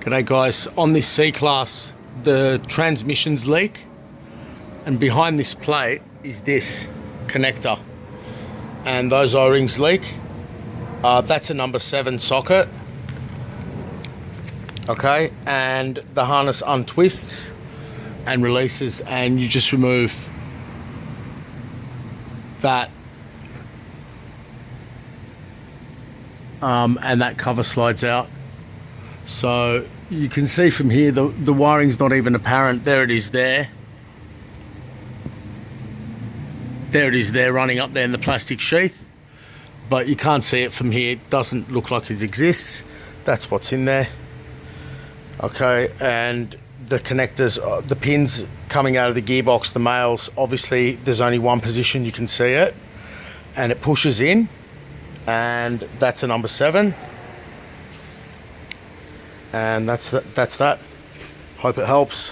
G'day guys, on this C-Class the transmission's leak, and behind this plate is this connector and those O-rings leak. That's a number 7 socket, okay, and the harness untwists and releases, and you just remove that and that cover slides out. So you can see from here the wiring's not even apparent. There it is there. There it is there, running up there in the plastic sheath. But you can't see it from here. It doesn't look like it exists. That's what's in there. Okay, and the connectors, the pins coming out of the gearbox, the males, obviously there's only one position you can see it. And it pushes in. And that's a number 7. And that's that. Hope it helps.